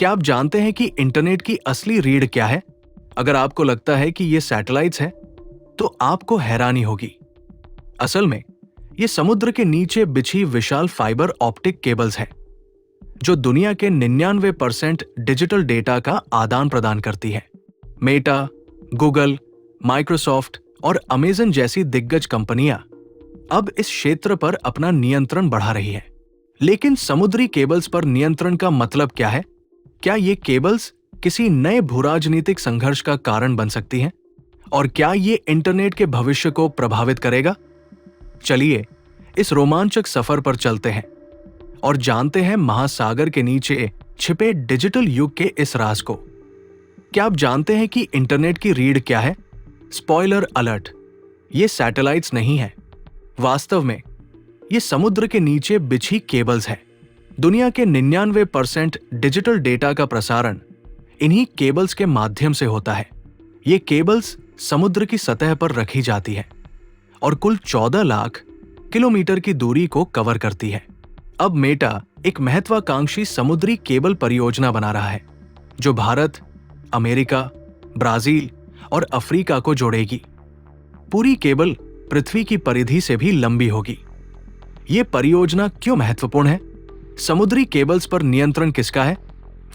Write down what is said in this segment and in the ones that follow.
क्या आप जानते हैं कि इंटरनेट की असली रीढ़ क्या है? अगर आपको लगता है कि ये सैटेलाइट्स हैं, तो आपको हैरानी होगी। असल में ये समुद्र के नीचे बिछी विशाल फाइबर ऑप्टिक केबल्स हैं, जो दुनिया के 99% डिजिटल डेटा का आदान प्रदान करती है। मेटा, गूगल, माइक्रोसॉफ्ट और अमेजन जैसी दिग्गज कंपनियां अब इस क्षेत्र पर अपना नियंत्रण बढ़ा रही है। लेकिन समुद्री केबल्स पर नियंत्रण का मतलब क्या है? क्या ये केबल्स किसी नए भूराजनीतिक संघर्ष का कारण बन सकती हैं? और क्या ये इंटरनेट के भविष्य को प्रभावित करेगा? चलिए इस रोमांचक सफर पर चलते हैं और जानते हैं महासागर के नीचे छिपे डिजिटल युग के इस राज को। क्या आप जानते हैं कि इंटरनेट की रीढ़ क्या है? स्पॉइलर अलर्ट, ये सैटेलाइट्स नहीं है। वास्तव में ये समुद्र के नीचे बिछी केबल्स हैं। दुनिया के 99% डिजिटल डेटा का प्रसारण इन्हीं केबल्स के माध्यम से होता है। ये केबल्स समुद्र की सतह पर रखी जाती है और कुल 14 लाख किलोमीटर की दूरी को कवर करती है। अब मेटा एक महत्वाकांक्षी समुद्री केबल परियोजना बना रहा है, जो भारत, अमेरिका, ब्राजील और अफ्रीका को जोड़ेगी। पूरी केबल पृथ्वी की परिधि से भी लंबी होगी। ये परियोजना क्यों महत्वपूर्ण है? समुद्री केबल्स पर नियंत्रण किसका है?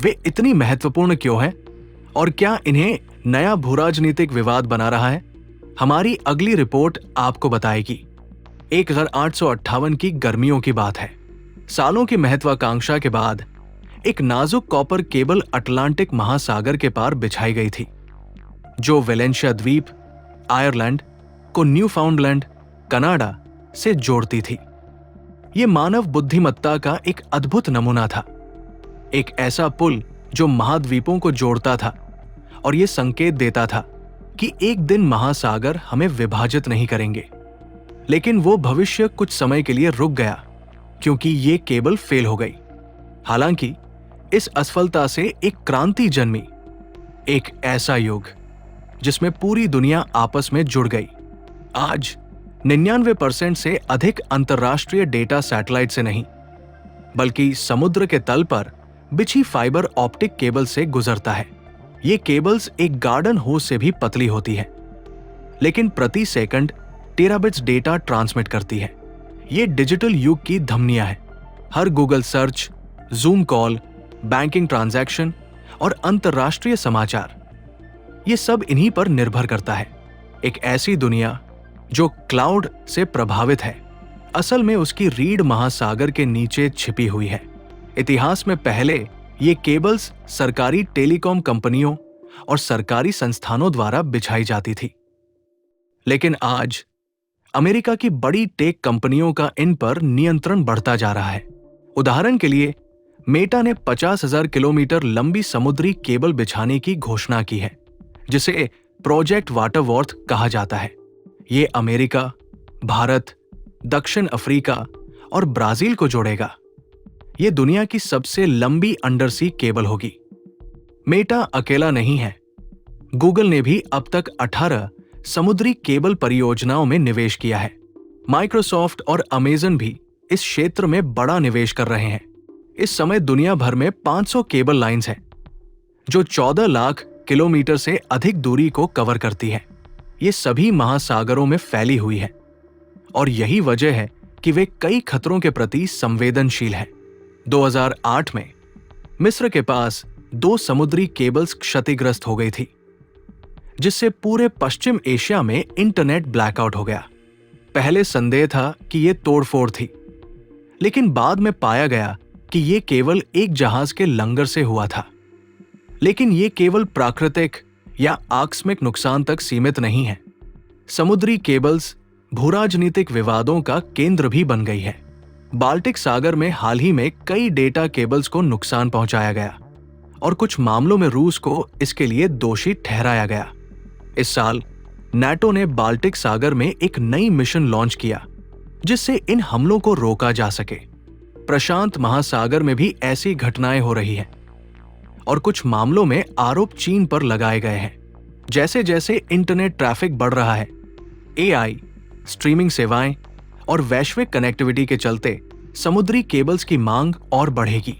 वे इतनी महत्वपूर्ण क्यों हैं? और क्या इन्हें नया भूराजनीतिक विवाद बना रहा है? हमारी अगली रिपोर्ट आपको बताएगी। 1858 की गर्मियों की बात है। सालों की महत्वाकांक्षा के बाद एक नाजुक कॉपर केबल अटलांटिक महासागर के पार बिछाई गई थी, जो वेलेंशिया द्वीप, आयरलैंड को न्यूफाउंडलैंड, कनाडा से जोड़ती थी। यह मानव बुद्धिमत्ता का एक अद्भुत नमूना था, एक ऐसा पुल जो महाद्वीपों को जोड़ता था और यह संकेत देता था कि एक दिन महासागर हमें विभाजित नहीं करेंगे। लेकिन वो भविष्य कुछ समय के लिए रुक गया क्योंकि ये केबल फेल हो गई। हालांकि इस असफलता से एक क्रांति जन्मी, एक ऐसा युग जिसमें पूरी दुनिया आपस में जुड़ गई। आज 99% से अधिक अंतर्राष्ट्रीय डेटा सैटेलाइट से नहीं, बल्कि समुद्र के तल पर बिछी फाइबर ऑप्टिक केबल से गुजरता है। ये केबल्स एक गार्डन होस से भी पतली होती है, लेकिन प्रति सेकंड टेराबिट्स डेटा ट्रांसमिट करती है। ये डिजिटल युग की धमनियां हैं। हर Google search, zoom call, banking transaction और अंतर्राष्ट्रीय समाचार, ये सब इन्हीं पर निर्भर करता है। एक ऐसी दुनिया जो क्लाउड से प्रभावित है, असल में उसकी रीढ़ महासागर के नीचे छिपी हुई है। इतिहास में पहले ये केबल्स सरकारी टेलीकॉम कंपनियों और सरकारी संस्थानों द्वारा बिछाई जाती थी, लेकिन आज अमेरिका की बड़ी टेक कंपनियों का इन पर नियंत्रण बढ़ता जा रहा है। उदाहरण के लिए मेटा ने 50,000 किलोमीटर लंबी समुद्री केबल बिछाने की घोषणा की है, जिसे प्रोजेक्ट वाटरवॉर्थ कहा जाता है। ये अमेरिका, भारत, दक्षिण अफ्रीका और ब्राजील को जोड़ेगा। ये दुनिया की सबसे लंबी अंडरसी केबल होगी। मेटा अकेला नहीं है। गूगल ने भी अब तक 18 समुद्री केबल परियोजनाओं में निवेश किया है। माइक्रोसॉफ्ट और अमेजन भी इस क्षेत्र में बड़ा निवेश कर रहे हैं। इस समय दुनिया भर में 500 केबल लाइंस हैं, जो 14 लाख किलोमीटर से अधिक दूरी को कवर करती है। ये सभी महासागरों में फैली हुई है और यही वजह है कि वे कई खतरों के प्रति संवेदनशील हैं। 2008 में मिस्र के पास 2 समुद्री केबल्स क्षतिग्रस्त हो गई थी, जिससे पूरे पश्चिम एशिया में इंटरनेट ब्लैकआउट हो गया। पहले संदेह था कि यह तोड़फोड़ थी, लेकिन बाद में पाया गया कि यह केवल एक जहाज के लंगर से हुआ था। लेकिन यह केवल प्राकृतिक या आकस्मिक नुकसान तक सीमित नहीं है। समुद्री केबल्स भूराजनीतिक विवादों का केंद्र भी बन गई है। बाल्टिक सागर में हाल ही में कई डेटा केबल्स को नुकसान पहुंचाया गया और कुछ मामलों में रूस को इसके लिए दोषी ठहराया गया। इस साल नाटो ने बाल्टिक सागर में एक नई मिशन लॉन्च किया, जिससे इन हमलों को रोका जा सके। प्रशांत महासागर में भी ऐसी घटनाएं हो रही हैं और कुछ मामलों में आरोप चीन पर लगाए गए हैं। जैसे जैसे इंटरनेट ट्रैफिक बढ़ रहा है, एआई, स्ट्रीमिंग सेवाएं और वैश्विक कनेक्टिविटी के चलते समुद्री केबल्स की मांग और बढ़ेगी।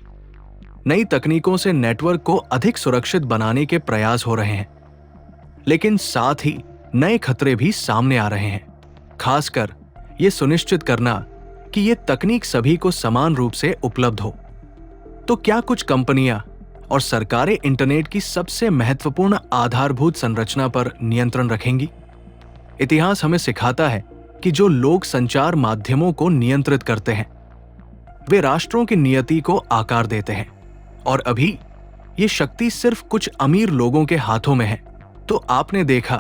नई तकनीकों से नेटवर्क को अधिक सुरक्षित बनाने के प्रयास हो रहे हैं, लेकिन साथ ही नए खतरे भी सामने आ रहे हैं। खासकर ये सुनिश्चित करना कि ये तकनीक सभी को समान रूप से उपलब्ध हो। तो क्या कुछ कंपनियां और सरकारें इंटरनेट की सबसे महत्वपूर्ण आधारभूत संरचना पर नियंत्रण रखेंगी? इतिहास हमें सिखाता है कि जो लोग संचार माध्यमों को नियंत्रित करते हैं, वे राष्ट्रों की नियति को आकार देते हैं। और अभी ये शक्ति सिर्फ कुछ अमीर लोगों के हाथों में है। तो आपने देखा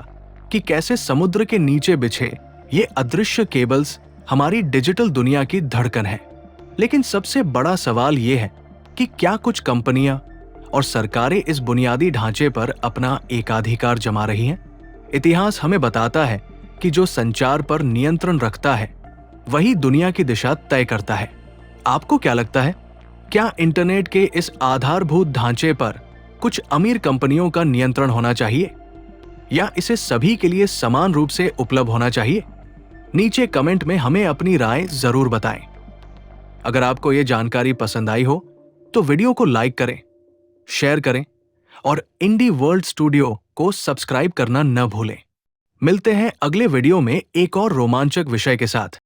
कि कैसे समुद्र के नीचे बिछे ये अदृश्य केबल्स हमारी डिजिटल दुनिया की धड़कन है। लेकिन सबसे बड़ा सवाल ये है कि क्या कुछ कंपनियां और सरकारें इस बुनियादी ढांचे पर अपना एकाधिकार जमा रही हैं? इतिहास हमें बताता है कि जो संचार पर नियंत्रण रखता है, वही दुनिया की दिशा तय करता है। आपको क्या लगता है, क्या इंटरनेट के इस आधारभूत ढांचे पर कुछ अमीर कंपनियों का नियंत्रण होना चाहिए, या इसे सभी के लिए समान रूप से उपलब्ध होना चाहिए? नीचे कमेंट में हमें अपनी राय जरूर बताएं। अगर आपको यह जानकारी पसंद आई हो तो वीडियो को लाइक करें, शेयर करें और इंडी वर्ल्ड स्टूडियो को सब्सक्राइब करना न भूलें। मिलते हैं अगले वीडियो में एक और रोमांचक विषय के साथ।